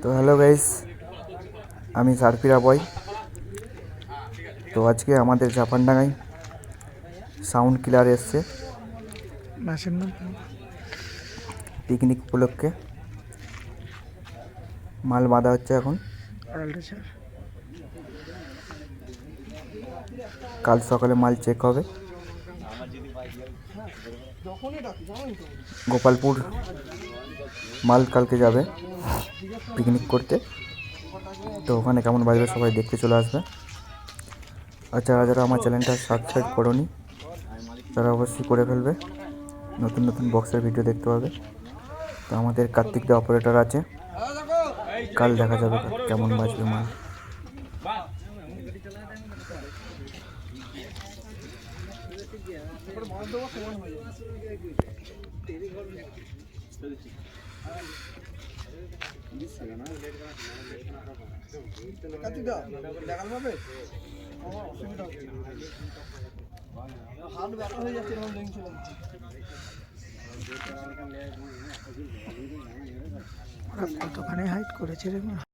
তো hello guys, আমি সারপিরা বয়। তো আজকে আমাদের জাপানডাঙ্গায় সাউন্ড কিলার এসছে পিকনিক উপলক্ষে। মাল বাঁধা হচ্ছে এখন। কাল সকালে মাল চেক হবে। গোপালপুর মাল কালকে যাবে পিকনিক করতে। তো ওখানে কেমন বাজবে সবাই দেখতে চলে আসবে। আর যারা যারা আমার চ্যানেলটা সাবস্ক্রাইব করোনি তারা অবশ্যই করে ফেলবে, নতুন নতুন বক্সের ভিডিও দেখতে পাবে। তো আমাদের কার্তিক দা অপারেটর আছে, কাল দেখা যাবে কেমন বাজবে মাল। কতখানি হাইট করেছে রে মা।